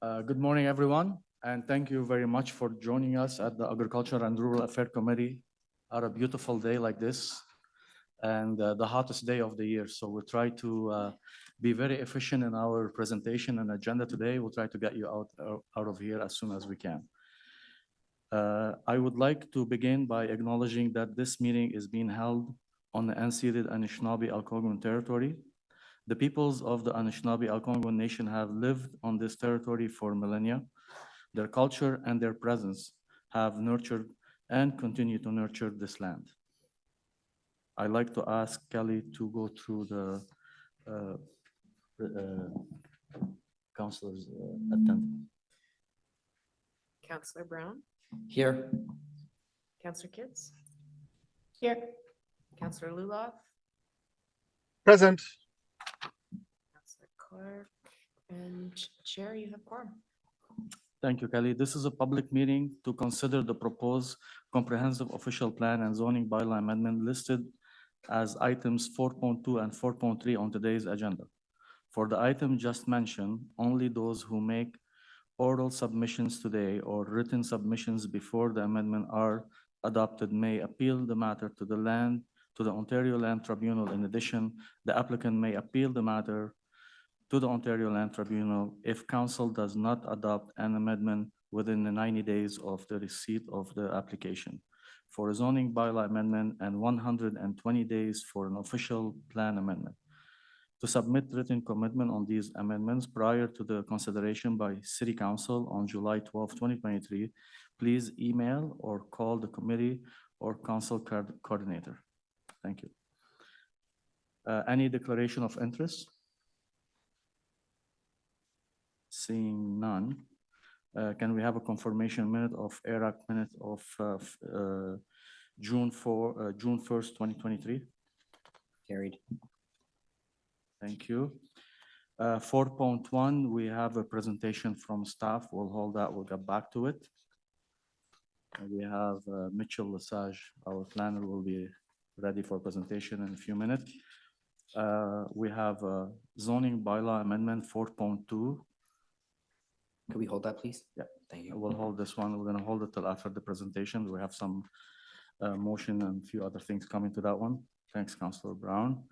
Good morning, everyone, and thank you very much for joining us at the Agriculture and Rural Affairs Committee on a beautiful day like this and the hottest day of the year. So we'll try to be very efficient in our presentation and agenda today. We'll try to get you out of here as soon as we can. I would like to begin by acknowledging that this meeting is being held on the unceded Anishinaabe-Algonquin territory. The peoples of the Anishinaabe-Algonquin Nation have lived on this territory for millennia. Their culture and their presence have nurtured and continue to nurture this land. I'd like to ask Kelly to go through the councilors attending. Councillor Brown, Here. Councillor Kitts, Here. Councillor Luloff, Present. Councillor Clark, and Chair, you have quorum. Thank you, Kelly. This is a public meeting to consider the proposed comprehensive official plan and zoning bylaw amendment listed as items 4.2 and 4.3 on today's agenda. For the item just mentioned, only those who make oral submissions today or written submissions before the amendment are adopted may appeal the matter to the Ontario Land Tribunal. In addition, the applicant may appeal the matter to the Ontario Land Tribunal if council does not adopt an amendment within the 90 days of the receipt of the application for a zoning bylaw amendment and 120 days for an official plan amendment. To submit written commitment on these amendments prior to the consideration by City Council on July 12, 2023, please email or call the committee or council coordinator. Thank you. Any declaration of interest? Seeing none, can we have a confirmation minute of ERAC minute of June 1st, 2023? Carried. Thank you. 4.1, we have a presentation from staff. We'll hold that. We'll get back to it. And we have Mitchell Lesage, our planner, will be ready for presentation in a few minutes. We have zoning bylaw amendment 4.2. Could we hold that, please? Yeah. Thank you. We'll hold this one. We're going to hold it till after the presentation. We have some motion and a few other things coming to that one. Thanks, Councillor Brown.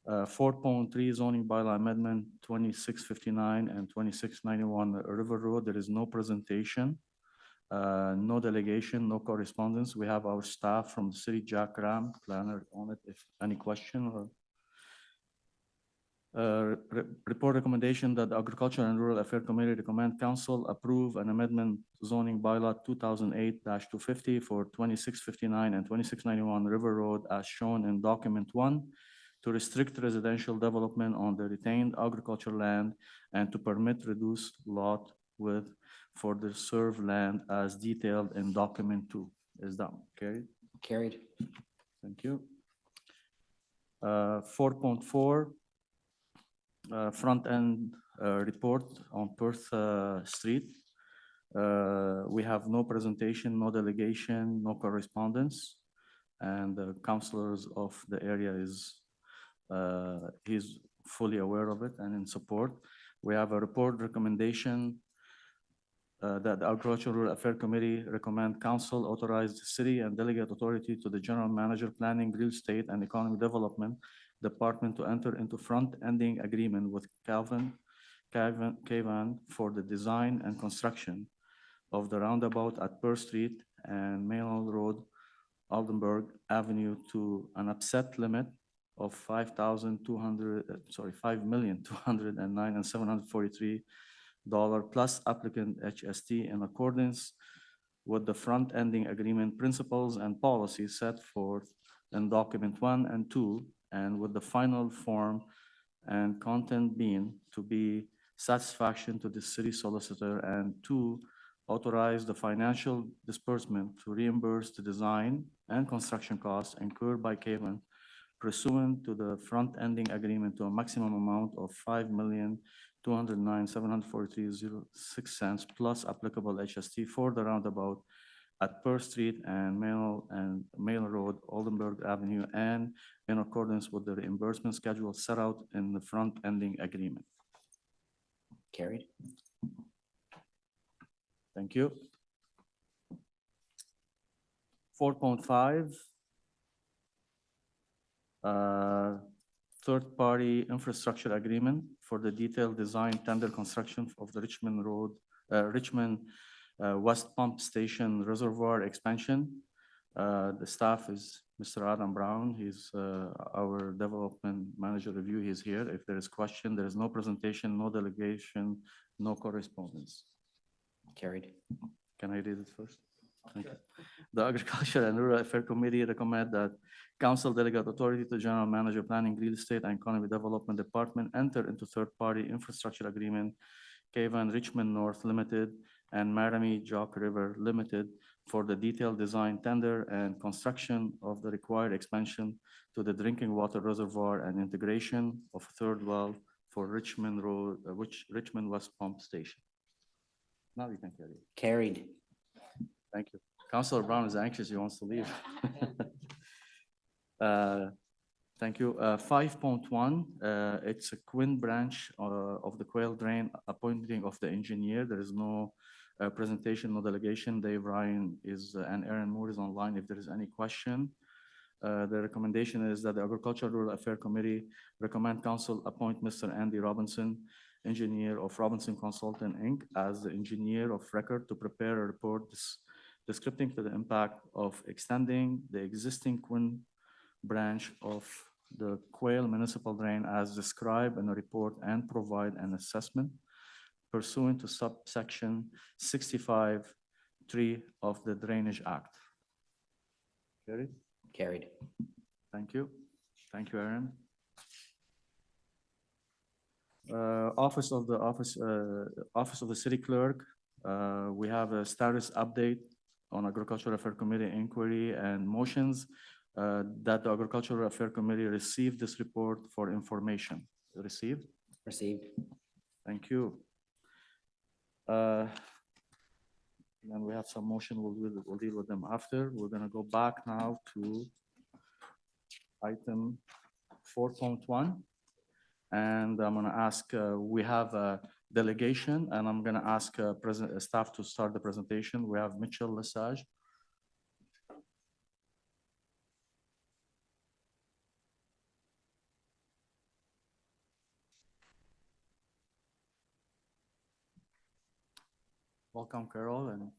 4.3 zoning bylaw amendment 2659 and 2691 River Road. There is no presentation, no delegation, no correspondence. We have our staff from the city, Jack Ram, planner on it. If any question or report recommendation that the Agriculture and Rural Affairs Committee recommend council approve an amendment zoning bylaw 2008-250 for 2659 and 2691 River Road as shown in document 1 to restrict residential development on the retained agricultural land and to permit reduced lot width for the served land as detailed in document 2. Is that carried? Carried. Thank you. 4.4 front end report on Perth Street. We have no presentation, no delegation, no correspondence, and the councillors of the area he's fully aware of it and in support. We have a report recommendation that the Agricultural Affairs Committee recommend council authorize the city and delegate authority to the General Manager Planning, Real Estate and Economic Development Department to enter into front-ending agreement with Cavan for the design and construction of the roundabout at Perth Street and Maynell Road, Aldenburg Avenue to an upset limit of $5,209,743 plus applicant HST in accordance with the front-ending agreement principles and policies set forth in document 1 and 2, and with the final form and content being to be satisfaction to the city solicitor, and 2, authorize the financial disbursement to reimburse the design and construction costs incurred by Cavan pursuant to the front-ending agreement to a maximum amount of $5,209,743.06 plus applicable HST for the roundabout at Perth Street and Maynell Road, Oldenburg Avenue, and in accordance with the reimbursement schedule set out in the front-ending agreement. Carried. Thank you. 4.5. Third-party infrastructure agreement for the detailed design tender construction of the Richmond West Pump Station Reservoir Expansion. The staff is Mr. Adam Brown. He's our development manager review. He's here. If there is question, there is no presentation, no delegation, no correspondence. Carried. Can I read it first? Thank you. The Agriculture and Rural Affairs Committee recommend that Council delegate authority to General Manager Planning, Real Estate and Economic Development Department enter into third-party infrastructure agreement, Cavan Richmond North Limited and Maramie Jock River Limited for the detailed design, tender, and construction of the required expansion to the drinking water reservoir and integration of third well for Richmond Road, Richmond West Pump Station. Now you can carry it. Carried. Thank you. Councilor Brown is anxious. He wants to leave. Thank you. 5.1, it's a Quinn branch of the Quail Drain appointing of the engineer. There is no presentation, no delegation. Dave Ryan is and Aaron Moore is online if there is any question. The recommendation is that the Agricultural Rural Affairs Committee recommend Council appoint Mr. Andy Robinson, engineer of Robinson Consultant Inc. as the engineer of record to prepare a report descripting to the impact of extending the existing Quinn branch of the Quail Municipal Drain as described in the report and provide an assessment pursuant to subsection 65(3) of the Drainage Act. Carried? Carried. Thank you. Thank you, Aaron. Office of the City Clerk. We have a status update on Agricultural Affairs Committee inquiry and motions that the Agricultural Affairs Committee received this report for information. Received? Received. Thank you. Then we have some motion. We'll deal with them after. We're gonna go back now to item 4.1. And I'm gonna ask, we have a delegation and I'm gonna ask staff to start the presentation. We have Mitchell Lesage. Welcome, Carol. And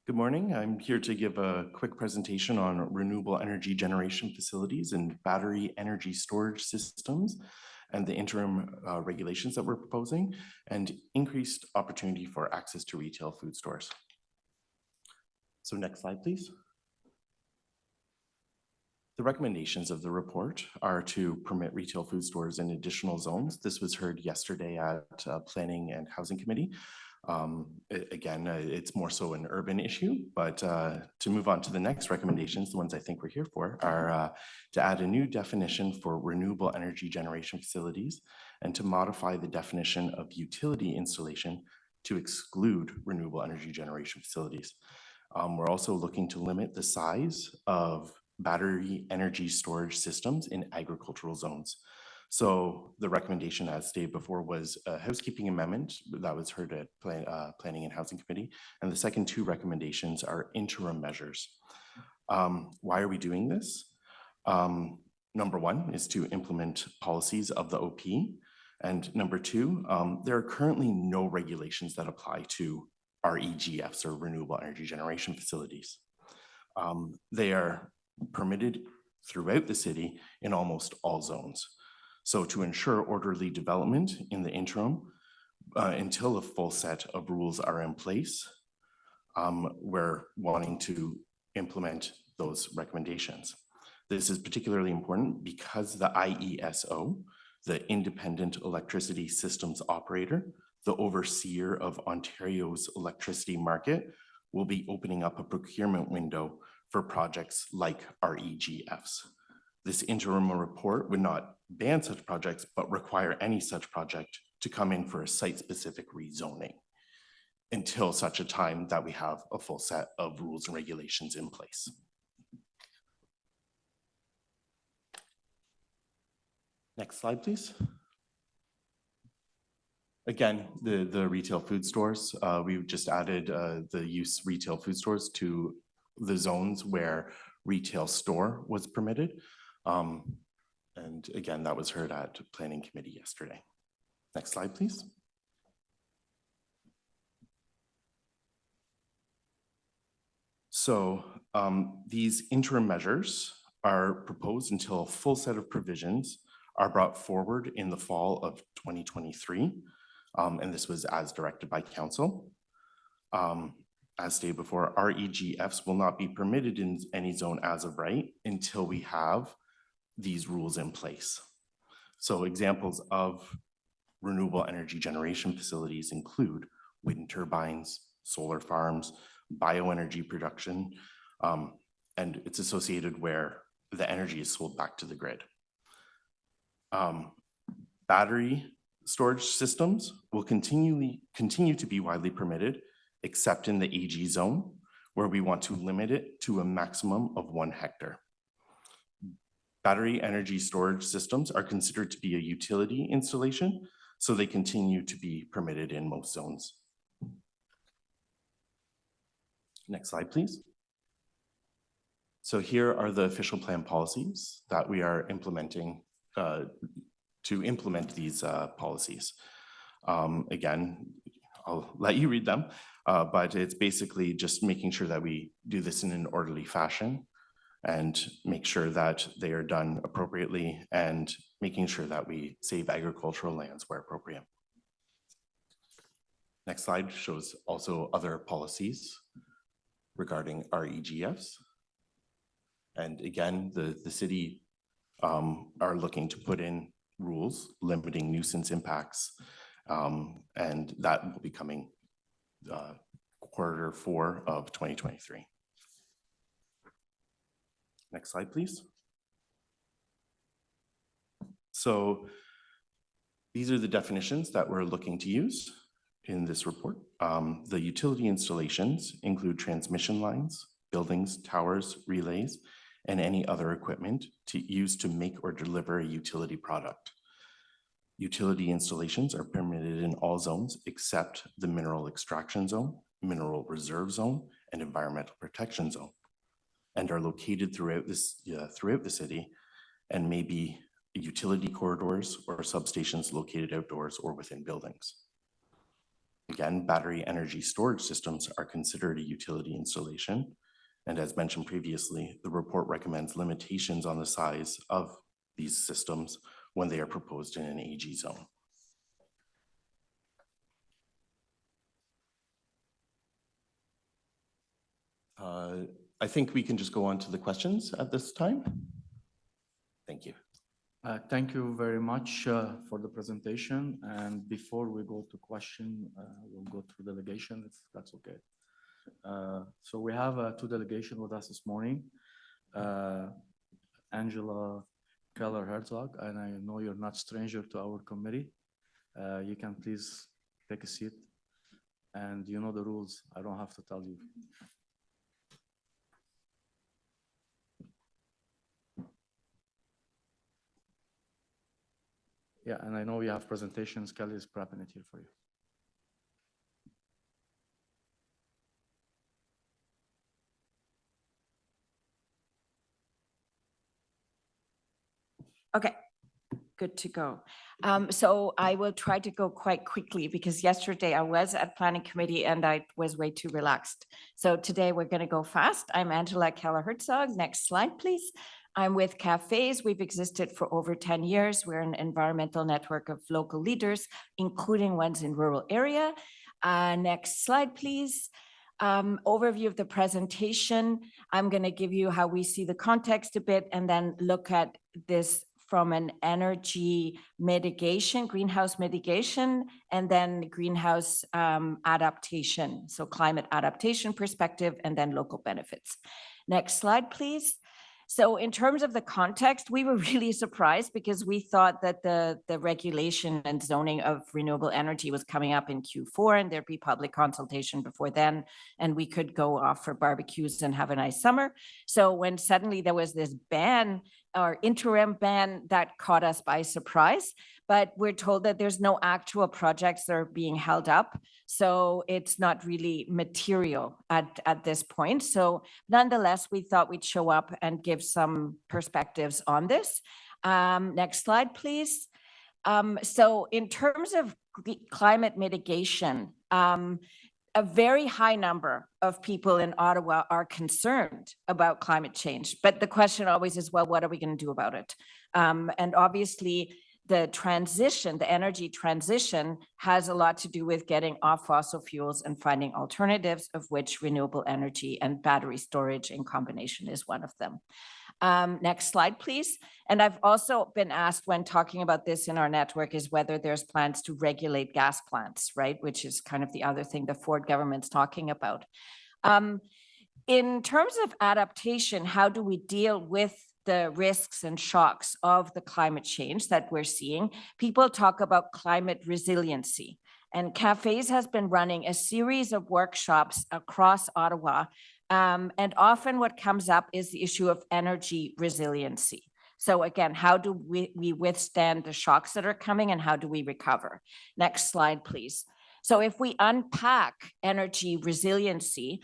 good morning. I'm here to give a quick presentation on renewable energy generation facilities and battery energy storage systems and the interim regulations that we're proposing and increased opportunity for access to retail food stores. So next slide, please. The recommendations of the report are to permit retail food stores in additional zones. This was heard yesterday at Planning and Housing Committee. Again, it's more so an urban issue, but to move on to the next recommendations, the ones I think we're here for are to add a new definition for renewable energy generation facilities and to modify the definition of utility installation to exclude renewable energy generation facilities. We're also looking to limit the size of battery energy storage systems in agricultural zones. So the recommendation, as stated before, was a housekeeping amendment that was heard at Planning and Housing Committee. And the second two recommendations are interim measures. Why are we doing this? Number one is to implement policies of the OP. And number two, there are currently no regulations that apply to REGFs or renewable energy generation facilities. They are permitted throughout the city in almost all zones. So to ensure orderly development in the interim, until a full set of rules are in place, we're wanting to implement those recommendations. This is particularly important because the IESO, the Independent Electricity Systems Operator, the overseer of Ontario's electricity market, will be opening up a procurement window for projects like REGFs. This interim report would not ban such projects, but require any such project to come in for a site-specific rezoning until such a time that we have a full set of rules and regulations in place. Next slide, please. Again, the retail food stores, we've just added the use retail food stores to the zones where retail store was permitted. And again, that was heard at Planning Committee yesterday. Next slide, please. So these interim measures are proposed until a full set of provisions are brought forward in the fall of 2023. And this was as directed by council. As stated before, REGFs will not be permitted in any zone as of right until we have these rules in place. So examples of renewable energy generation facilities include wind turbines, solar farms, bioenergy production, and it's associated where the energy is sold back to the grid. Battery storage systems will continue to be widely permitted, except in the AG zone, where we want to limit it to a maximum of 1 hectare. Battery energy storage systems are considered to be a utility installation, so they continue to be permitted in most zones. Next slide, please. So here are the official plan policies that we are implementing to implement these policies. Again, I'll let you read them, but it's basically just making sure that we do this in an orderly fashion and make sure that they are done appropriately and making sure that we save agricultural lands where appropriate. Next slide shows also other policies regarding REGFs. And again, the city are looking to put in rules limiting nuisance impacts, and that will be coming Q4 of 2023. Next slide, please. So these are the definitions that we're looking to use in this report. The utility installations include transmission lines, buildings, towers, relays, and any other equipment used to make or deliver a utility product. Utility installations are permitted in all zones except the mineral extraction zone, mineral reserve zone, and environmental protection zone, and are located throughout the city and may be utility corridors or substations located outdoors or within buildings. Again, battery energy storage systems are considered a utility installation. And as mentioned previously, the report recommends limitations on the size of these systems when they are proposed in an AG zone. I think we can just go on to the questions at this time. Thank you. Thank you very much for the presentation. And before we go to question, we'll go through delegation, if that's okay. So we have 2 delegations with us this morning. Angela Keller-Herzog, and I know you're not stranger to our committee. You can please take a seat. And you know the rules. I don't have to tell you. Yeah, and I know we have presentations. Kelly is prepping it here for you. Okay, good to go. So I will try to go quite quickly because yesterday I was at Planning Committee and I was way too relaxed. So today we're going to go fast. I'm Angela Keller-Herzog. Next slide, please. I'm with Cafes. We've existed for over 10 years. We're an environmental network of local leaders, including ones in rural area. Next slide, please. Overview of the presentation. I'm going to give you how we see the context a bit and then look at this from an energy mitigation, greenhouse mitigation, and then greenhouse adaptation. So climate adaptation perspective and then local benefits. Next slide, please. So in terms of the context, we were really surprised because we thought that the regulation and zoning of renewable energy was coming up in Q4 and there'd be public consultation before then, and we could go off for barbecues and have a nice summer. So when suddenly there was this ban or interim ban, that caught us by surprise, but we're told that there's no actual projects that are being held up. So it's not really material at this point. So nonetheless, we thought we'd show up and give some perspectives on this. Next slide, please. So in terms of climate mitigation, a very high number of people in Ottawa are concerned about climate change. But the question always is, well, what are we going to do about it? And obviously, the transition, the energy transition has a lot to do with getting off fossil fuels and finding alternatives, of which renewable energy and battery storage in combination is one of them. Next slide, please. And I've also been asked when talking about this in our network is whether there's plans to regulate gas plants, right? Which is kind of the other thing the Ford government's talking about. In terms of adaptation, how do we deal with the risks and shocks of the climate change that we're seeing? People talk about climate resiliency, and Cafes has been running a series of workshops across Ottawa. And often what comes up is the issue of energy resiliency. So again, how do we withstand the shocks that are coming and how do we recover? Next slide, please. So if we unpack energy resiliency,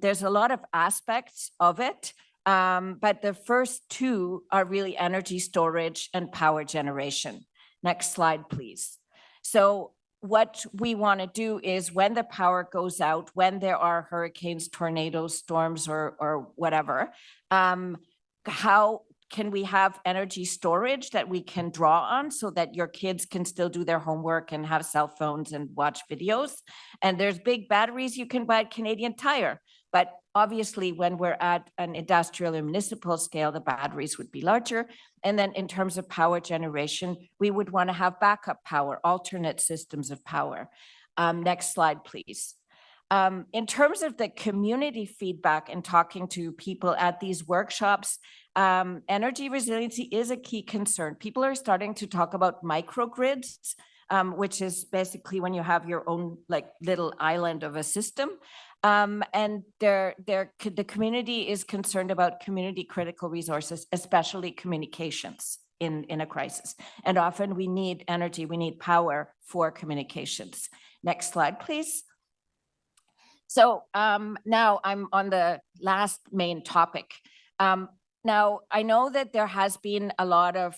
there's a lot of aspects of it. But the first two are really energy storage and power generation. Next slide, please. So what we want to do is when the power goes out, when there are hurricanes, tornadoes, storms, or whatever, how can we have energy storage that we can draw on so that your kids can still do their homework and have cell phones and watch videos? And there's big batteries you can buy at Canadian Tire. But obviously, when we're at an industrial and municipal scale, the batteries would be larger. And then in terms of power generation, we would want to have backup power, alternate systems of power. Next slide, please. In terms of the community feedback and talking to people at these workshops, energy resiliency is a key concern. People are starting to talk about microgrids, which is basically when you have your own like little island of a system. And the community is concerned about community critical resources, especially communications in a crisis. And often we need energy, we need power for communications. Next slide, please. So now I'm on the last main topic. Now, I know that there has been a lot of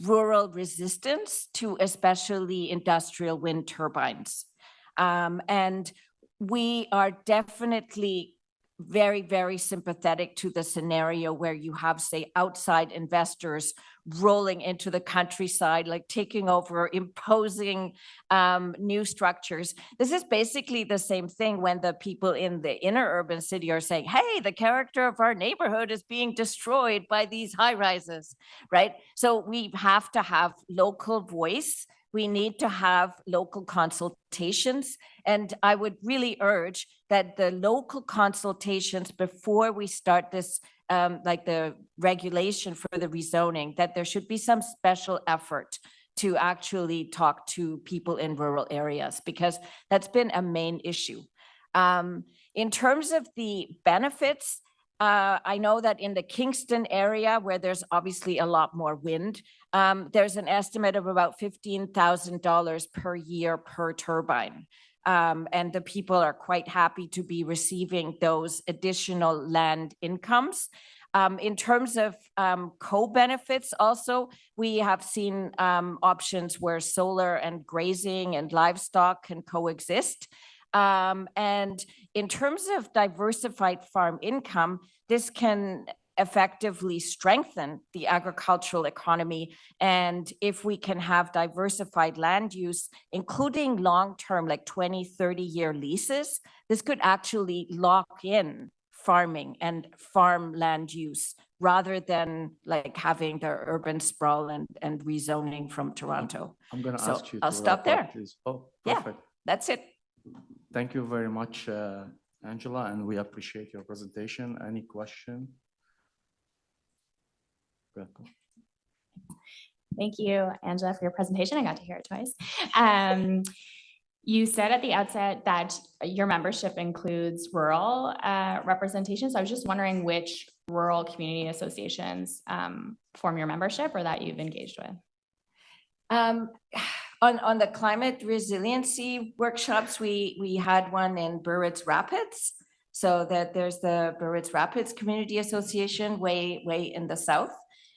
rural resistance to especially industrial wind turbines. And we are definitely very, very sympathetic to the scenario where you have, say, outside investors rolling into the countryside, like taking over, imposing new structures. This is basically the same thing when the people in the inner urban city are saying, hey, the character of our neighborhood is being destroyed by these high rises, right? So we have to have local voice. We need to have local consultations. And I would really urge that the local consultations before we start this, like the regulation for the rezoning, that there should be some special effort to actually talk to people in rural areas, because that's been a main issue. In terms of the benefits, I know that in the Kingston area, where there's obviously a lot more wind, there's an estimate of about $15,000 per year per turbine. And the people are quite happy to be receiving those additional land incomes. In terms of co-benefits also, we have seen options where solar and grazing and livestock can coexist. And in terms of diversified farm income, this can effectively strengthen the agricultural economy. And if we can have diversified land use, including long-term, like 20, 30-year leases, this could actually lock in farming and farmland use rather than like having the urban sprawl and rezoning from Toronto. I'm gonna So ask you I'll to stop wrap up, there. please. Oh, Yeah. perfect. That's it. Thank you very much, Angela, and we appreciate your presentation. Any question? Go ahead. Thank you, Angela, for your presentation. I got to hear it twice. You said at the outset that your membership includes rural representation. So I was just wondering which rural community associations form your membership or that you've engaged with. On the climate resiliency workshops, we had one in Burridge Rapids. So that there's the Burridge Rapids Community Association way in the south.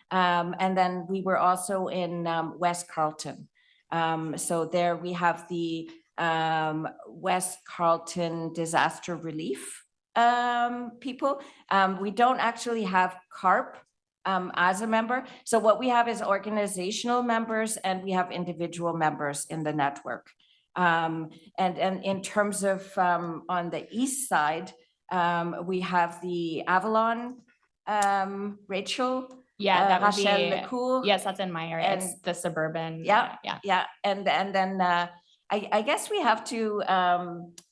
And then we were also in West Carleton. So there we have the West Carleton Disaster Relief people. We don't actually have CARP as a member. So what we have is organizational members and we have individual members in the network. And in terms of on the east side, we have the Avalon, Rachel. Yeah, that would Rachel be, Lecour. yes, that's in my area. and- It's the suburban. Yeah, Yeah. yeah, and then I guess we have to.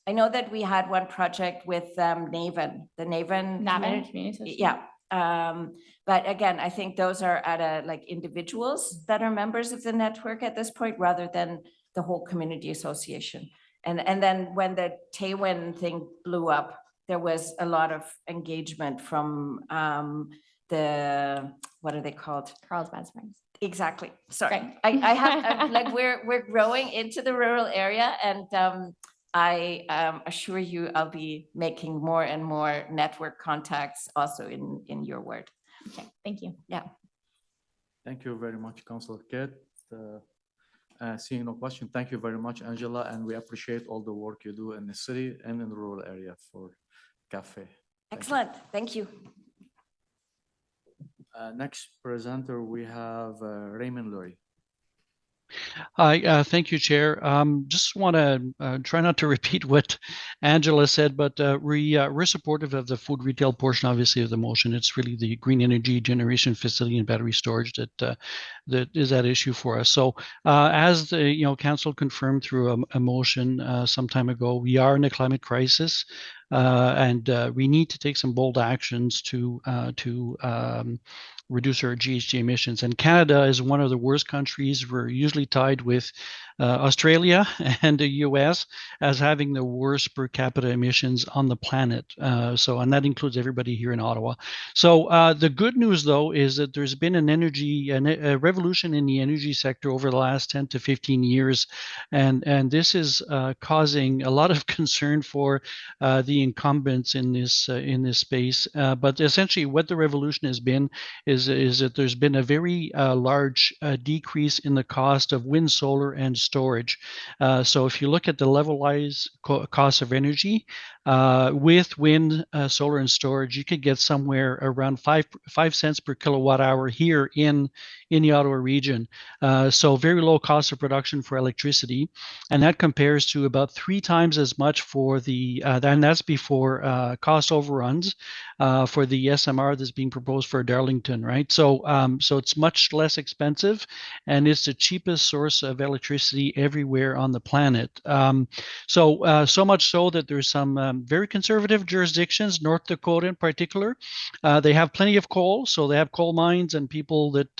I know that we had one project with Naven, the Naven. Navin community- Community. Yeah, but again, I think those are at a like individuals that are members of the network at this point, rather than the whole community association. And then when the Taywin thing blew up, there was a lot of engagement from the, what are they called? Carlsbad Springs. Exactly. Sorry. Great. I have, like, we're growing into the rural area and I assure you I'll be making more and more network contacts also in your ward. Okay, thank you. Thank you very much, Councilor Kidd. Seeing no question, thank you very much, Angela, and we appreciate all the work you do in the city and in the rural area for CAFE. Thank you. Excellent. Thank you. Next presenter, we have Raymond Lurie. Hi, thank you, Chair. Just want to try not to repeat what Angela said, but we're supportive of the food retail portion, obviously, of the motion. It's really the green energy generation facility and battery storage that is at issue for us. So, as the council confirmed through a motion some time ago, we are in a climate crisis. And we need to take some bold actions to reduce our GHG emissions. And Canada is one of the worst countries. We're usually tied with Australia and the US as having the worst per capita emissions on the planet. And that includes everybody here in Ottawa. So the good news, though, is that there's been a revolution in the energy sector over the last 10 to 15 years. And this is causing a lot of concern for the incumbents in this space. But essentially what the revolution has been is that there's been a very large decrease in the cost of wind, solar, and storage. So if you look at the levelized cost of energy, with wind, solar, and storage, you could get somewhere around 5 cents per kilowatt hour here in the Ottawa region. So very low cost of production for electricity. And that compares to about 3 times as much for and that's before cost overruns for the SMR that's being proposed for Darlington, right? So it's much less expensive and it's the cheapest source of electricity everywhere on the planet. So much so that there's some very conservative jurisdictions, North Dakota in particular. They have plenty of coal, so they have coal mines and people that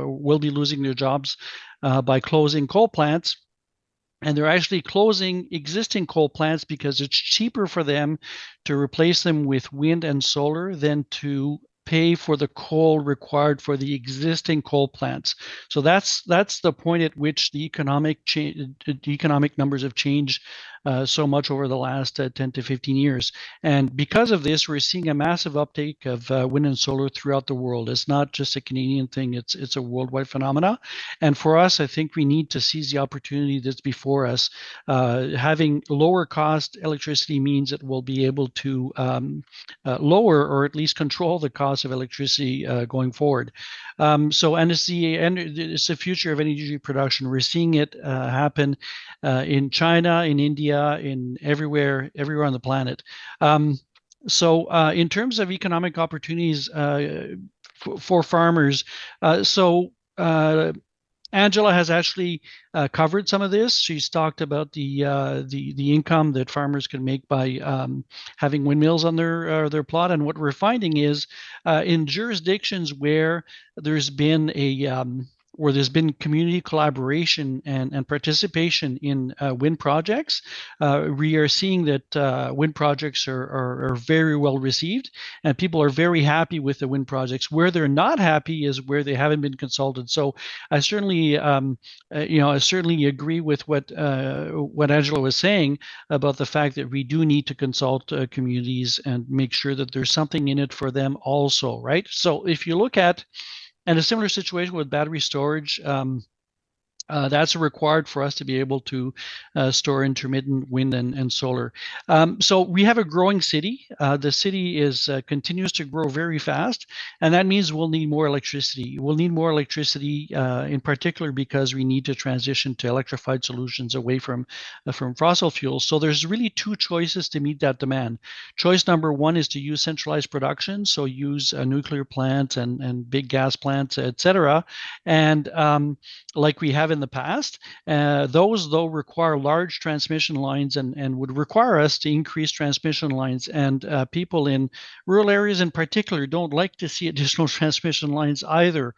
will be losing their jobs by closing coal plants. And they're actually closing existing coal plants because it's cheaper for them to replace them with wind and solar than to pay for the coal required for the existing coal plants. So that's the point at which the economic numbers have changed so much over the last 10 to 15 years. And because of this, we're seeing a massive uptake of wind and solar throughout the world. It's not just a Canadian thing, it's a worldwide phenomena. And for us, I think we need to seize the opportunity that's before us. Having lower cost electricity means that we'll be able to lower or at least control the cost of electricity going forward. And it's the future of energy production. We're seeing it happen in China, in India, in everywhere on the planet. So in terms of economic opportunities for farmers, Angela has actually covered some of this. She's talked about the income that farmers can make by having windmills on their plot. And what we're finding is in jurisdictions where there's been community collaboration and participation in wind projects, we are seeing that wind projects are very well received, and people are very happy with the wind projects. Where they're not happy is where they haven't been consulted. So I certainly, I certainly agree with what Angela was saying about the fact that we do need to consult communities and make sure that there's something in it for them also, right? So if you look at, and a similar situation with battery storage, that's required for us to be able to store intermittent wind and solar. So we have a growing city. The city continues to grow very fast, and that means we'll need more electricity. We'll need more electricity in particular because we need to transition to electrified solutions away from fossil fuels. So there's really two choices to meet that demand. Choice number one is to use centralized production, so use nuclear plants and big gas plants, etc. And like we have in the past. Those, though, require large transmission lines and would require us to increase transmission lines. And people in rural areas in particular don't like to see additional transmission lines either.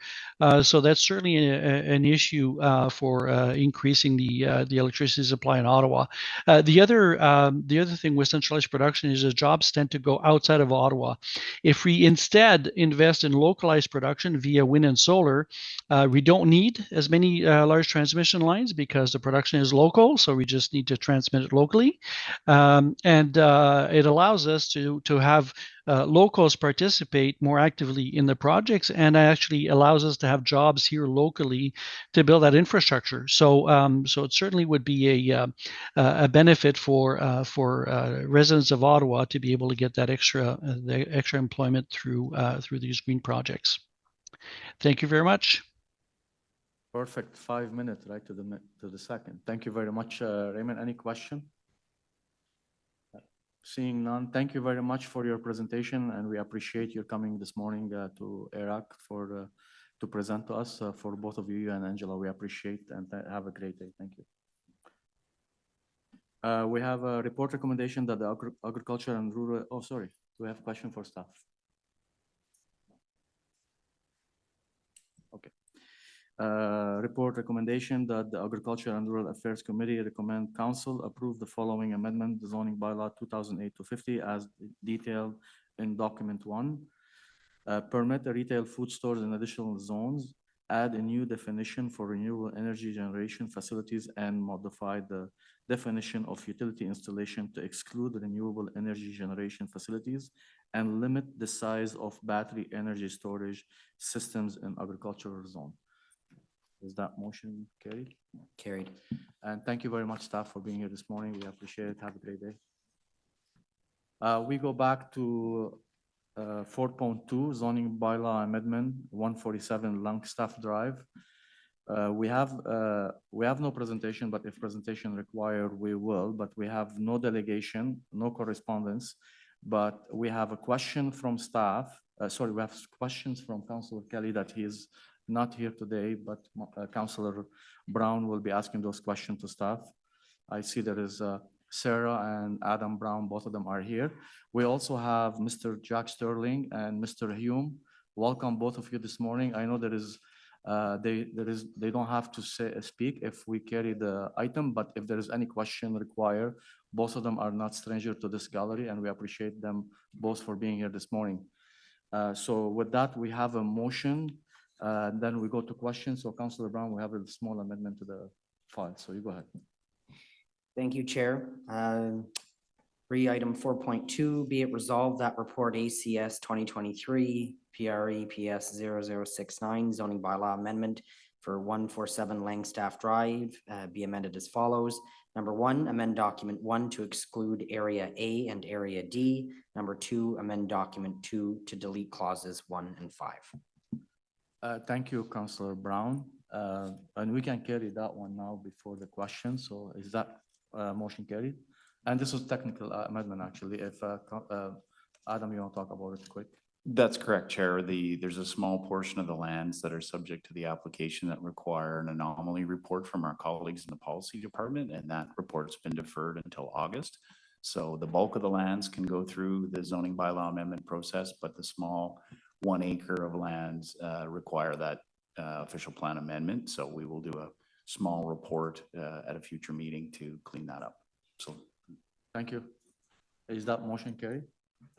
So that's certainly an issue for increasing the electricity supply in Ottawa. The other thing with centralized production is the jobs tend to go outside of Ottawa. If we instead invest in localized production via wind and solar, we don't need as many large transmission lines because the production is local, so we just need to transmit it locally. And it allows us to have locals participate more actively in the projects, and actually allows us to have jobs here locally to build that infrastructure. So it certainly would be a benefit for residents of Ottawa to be able to get that extra employment through these green projects. Thank you very much. Perfect. 5 minutes, right, to the second. Thank you very much, Raymond. Any question? Seeing none, thank you very much for your presentation, and we appreciate your coming this morning to Iraq to present to us. For both of you and Angela, we appreciate, and have a great day. Thank you. We have a report recommendation that the agriculture and rural. Oh, sorry. Do we have a question for staff? Okay. Report recommendation that the Agriculture and Rural Affairs Committee recommend Council approve the following amendment, the zoning bylaw 2008-50 as detailed in document 1. Permit the retail food stores in additional zones, add a new definition for renewable energy generation facilities, and modify the definition of utility installation to exclude renewable energy generation facilities and limit the size of battery energy storage systems in agricultural zone. Is that motion carried? Carried. And thank you very much, staff, for being here this morning. We appreciate it. Have a great day. We go back to 4.2 zoning bylaw amendment 147 Langstaff Drive. We have no presentation, but if presentation required, we will. But we have no delegation, no correspondence. But we have a question from staff. Sorry, we have questions from Councillor Kelly that he is not here today, but Councillor Brown will be asking those questions to staff. I see there is Sarah and Adam Brown, both of them are here. We also have Mr. Jack Sterling and Mr. Hume. Welcome, both of you, this morning. I know there is, they don't have to speak if we carry the item, but if there is any question required, both of them are not stranger to this gallery, and we appreciate them both for being here this morning. So with that, we have a motion. Then we go to questions. So Councillor Brown, we have a small amendment to the file. So you go ahead. Thank you, Chair. Item 4.2, be it resolved that report ACS 2023 PRE PS 0069 zoning bylaw amendment for 147 Langstaff Drive be amended as follows. Number 1, amend document 1 to exclude area A and area D. Number 2, amend document 2 to delete clauses 1 and 5. Thank you, Councillor Brown. And we can carry that one now before the question. So is that motion carried? And this was technical amendment, actually. If Adam, you want to talk about it quick? That's correct, Chair. There's a small portion of the lands that are subject to the application that require an anomaly report from our colleagues in the policy department, and that report's been deferred until August. So the bulk of the lands can go through the zoning bylaw amendment process, but the small 1 acre of lands require that official plan amendment. So we will do a small report at a future meeting to clean that up. So Thank you. Is that motion carried?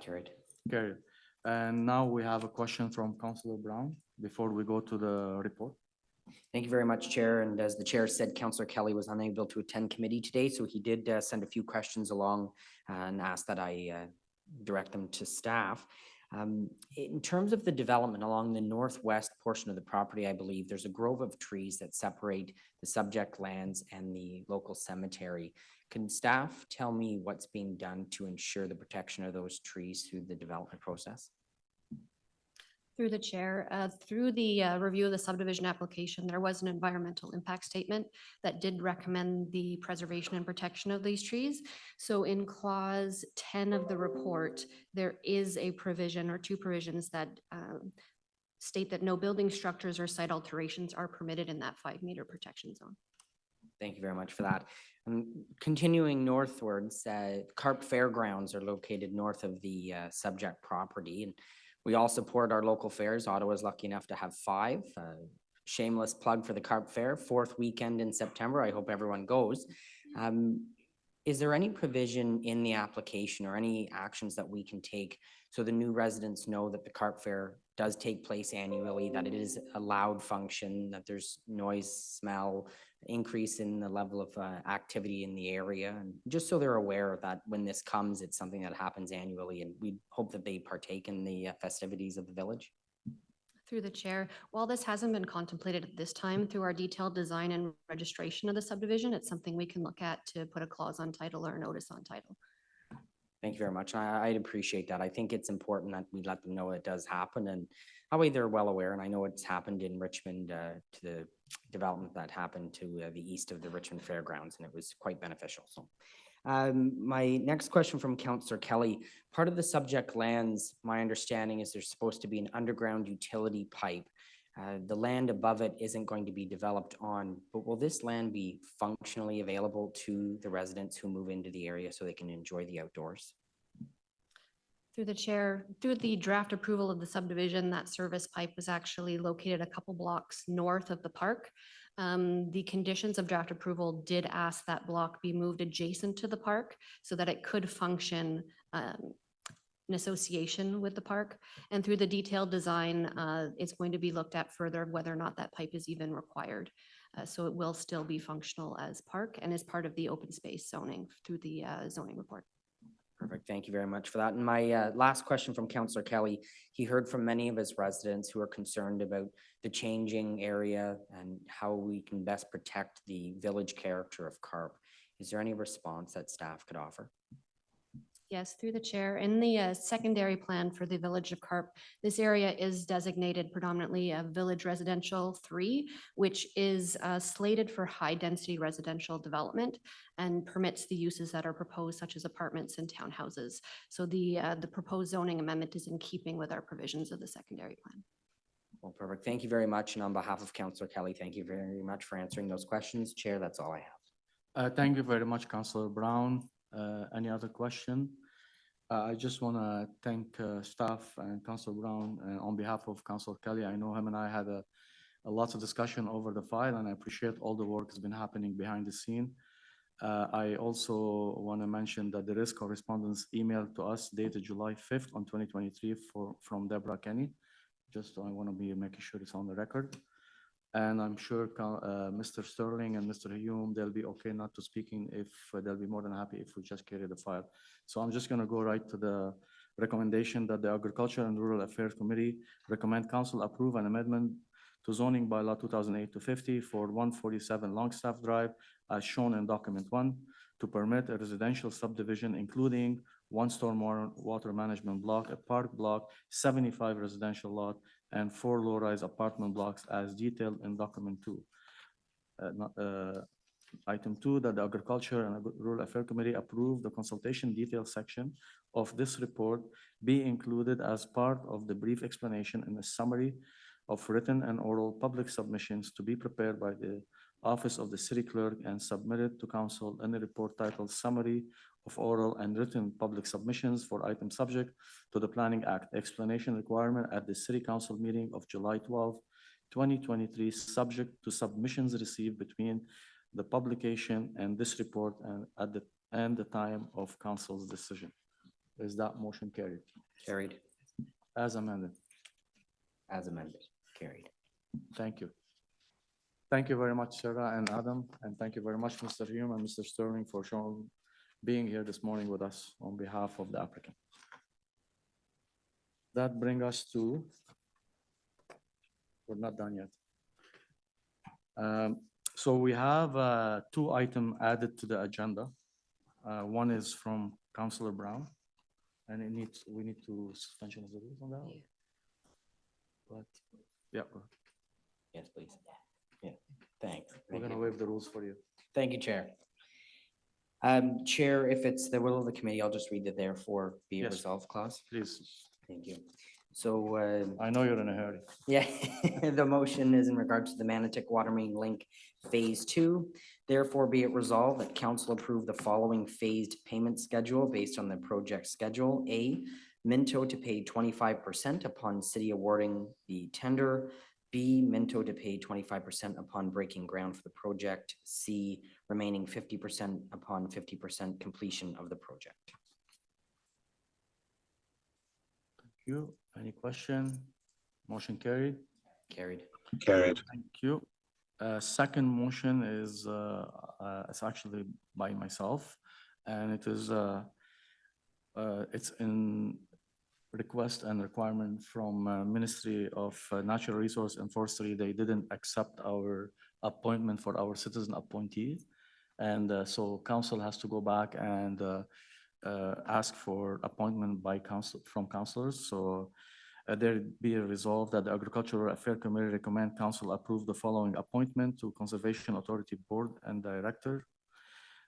Carried. Carried. And now we have a question from Councillor Brown before we go to the report. Thank you very much, Chair. And as the Chair said, Councillor Kelly was unable to attend committee today, so he did send a few questions along and asked that I direct them to staff. In terms of the development along the northwest portion of the property, I believe there's a grove of trees that separate the subject lands and the local cemetery. Can staff tell me what's being done to ensure the protection of those trees through the development process? Through the chair, through the review of the subdivision application, there was an environmental impact statement that did recommend the preservation and protection of these trees. So in clause 10 of the report, there is a provision or two provisions that state that no building structures or site alterations are permitted in that 5-meter protection zone. Thank you very much for that. Continuing northwards, Carp Fairgrounds are located north of the subject property, and we all support our local fairs. Ottawa is lucky enough to have 5. Shameless plug for the Carp Fair, 4th weekend in September. I hope everyone goes. Is there any provision in the application or any actions that we can take so the new residents know that the Carp Fair does take place annually, that it is a loud function, that there's noise, smell, increase in the level of activity in the area, and just so they're aware that when this comes, it's something that happens annually, and we hope that they partake in the festivities of the village? Through the chair, while this hasn't been contemplated at this time, through our detailed design and registration of the subdivision, it's something we can look at to put a clause on title or a notice on title. Thank you very much. I'd appreciate that. I think it's important that we let them know it does happen, and that way they're well aware. And I know it's happened in Richmond to the development that happened to the east of the Richmond Fairgrounds, and it was quite beneficial. So my next question from Councillor Kelly, part of the subject lands, my understanding is there's supposed to be an underground utility pipe. The land above it isn't going to be developed on, but will this land be functionally available to the residents who move into the area so they can enjoy the outdoors? Through the chair, through the draft approval of the subdivision, that service pipe was actually located a couple blocks north of the park. The conditions of draft approval did ask that block be moved adjacent to the park so that it could function in association with the park. And through the detailed design, it's going to be looked at further whether or not that pipe is even required. So it will still be functional as park and as part of the open space zoning through the zoning report. Perfect. Thank you very much for that. And my last question from Councillor Kelly, he heard from many of his residents who are concerned about the changing area and how we can best protect the village character of Carp. Is there any response that staff could offer? Yes, through the chair. In the secondary plan for the village of Carp, this area is designated predominantly a village residential 3, which is slated for high density residential development and permits the uses that are proposed, such as apartments and townhouses. So the proposed zoning amendment is in keeping with our provisions of the secondary plan. Well, perfect. Thank you very much. And on behalf of Councillor Kelly, thank you very much for answering those questions. Chair, that's all I have. Thank you very much, Councillor Brown. Any other question? I just want to thank staff and Councillor Brown on behalf of Councillor Kelly. I know him and I had a lots of discussion over the file, and I appreciate all the work that's been happening behind the scene. I also want to mention that there is correspondence emailed to us dated July 5th on 2023 from Deborah Kenny. Just I want to be making sure it's on the record. And I'm sure Mr. Sterling and Mr. Hume, they'll be okay not to speaking if they'll be more than happy if we just carry the file. So I'm just going to go right to the recommendation that the Agriculture and Rural Affairs Committee recommend council approve an amendment to zoning bylaw 2008-50 for 147 Longstaff Drive as shown in document 1 to permit a residential subdivision including 1 stormwater management block, a park block, 75 residential lot, and 4 low-rise apartment blocks as detailed in document 2. Item 2, that the Agriculture and Rural Affairs Committee approve the consultation detail section of this report be included as part of the brief explanation in a summary of written and oral public submissions to be prepared by the Office of the City Clerk and submitted to council in a report titled Summary of Oral and Written Public Submissions for item subject to the Planning Act explanation requirement at the City Council meeting of July 12, 2023, subject to submissions received between the publication and this report and the time of council's decision. Is that motion carried? Carried. As amended. As amended. Carried. Thank you. Thank you very much, Sarah and Adam, and thank you very much, Mr. Hume and Mr. Sterling, for being here this morning with us on behalf of the applicant. That brings us to, we're not done yet. So we have 2 items added to the agenda. One is from Councilor Brown, and we need to suspension of the rules on that one. But, yeah, Yes, please. Yeah, thanks. we're gonna waive the rules for you. Thank you, Chair. Chair, if it's the will of the committee, I'll just read the therefore be it Yes. resolved clause. Please, Thank you. So, I know you're in a hurry. yeah, the motion is in regards to the Manotick Water Main Link Phase 2. Therefore, be it resolved that council approve the following phased payment schedule based on the project schedule. A, Minto to pay 25% upon city awarding the tender. B, Minto to pay 25% upon breaking ground for the project. C, remaining 50% upon 50% completion of the project. Thank you. Any question? Motion carried. Carried. Carried. Thank you. Second motion is, it's actually by myself, and it is, it's in request and requirement from Ministry of Natural Resource and Forestry. They didn't accept our appointment for our citizen appointee. And so council has to go back and ask for appointment by council, from councilors. So there be a resolve that the Agricultural Affairs Committee recommend council approve the following appointment to Conservation Authority Board and Director.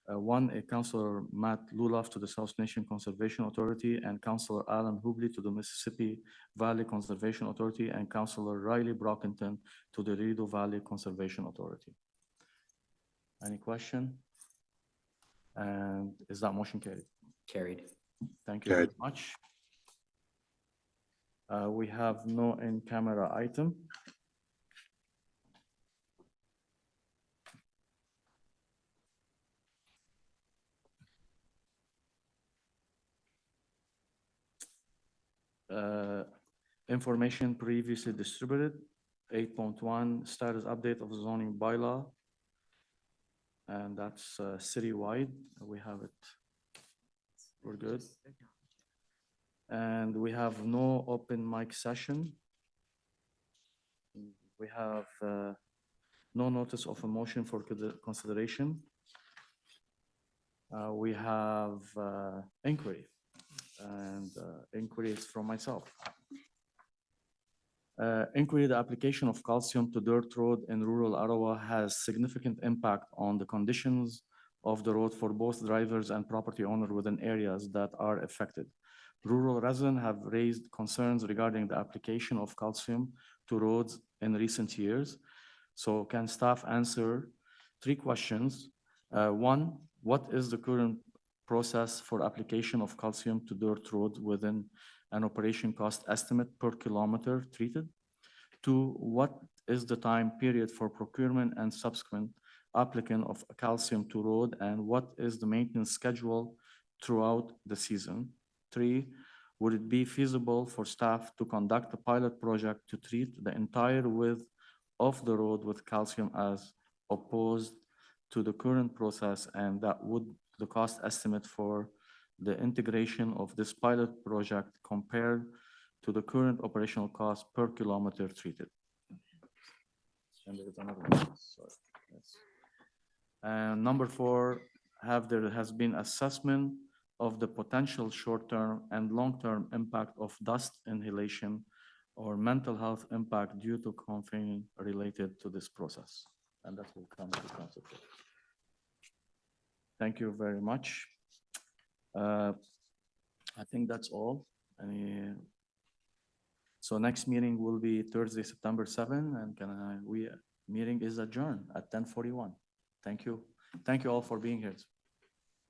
One, a Councilor Matt Lulaf to the South Nation Conservation Authority, and Councilor Alan Hubley to the Mississippi Valley Conservation Authority, and Councilor Riley Brockington to the Rideau Valley Conservation Authority. Any question? And is that motion carried? Carried. Thank you very Carried. much. We have no in-camera item. Information previously distributed, 8.1 status update of zoning bylaw. And that's citywide, we have it. We're good. And we have no open mic session. We have no notice of a motion for consideration. We have inquiry, and inquiry is from myself. Inquiry, the application of calcium to dirt road in rural Ottawa has significant impact on the conditions of the road for both drivers and property owners within areas that are affected. Rural residents have raised concerns regarding the application of calcium to roads in recent years. So can staff answer 3 questions? One, what is the current process for application of calcium to dirt road within an operation cost estimate per kilometer treated? 2, what is the time period for procurement and subsequent applicant of calcium to road, and what is the maintenance schedule throughout the season? 3, would it be feasible for staff to conduct a pilot project to treat the entire width of the road with calcium as opposed to the current process, and that would the cost estimate for the integration of this pilot project compared to the current operational cost per kilometer treated? And there is another one. Sorry. Yes. And number 4, there has been assessment of the potential short-term and long-term impact of dust inhalation or mental health impact due to caffeine related to this process? And that will come to council. Thank you very much. I think that's all. So next meeting will be Thursday, September 7, and meeting is adjourned at 10:41. Thank you. Thank you all for being here.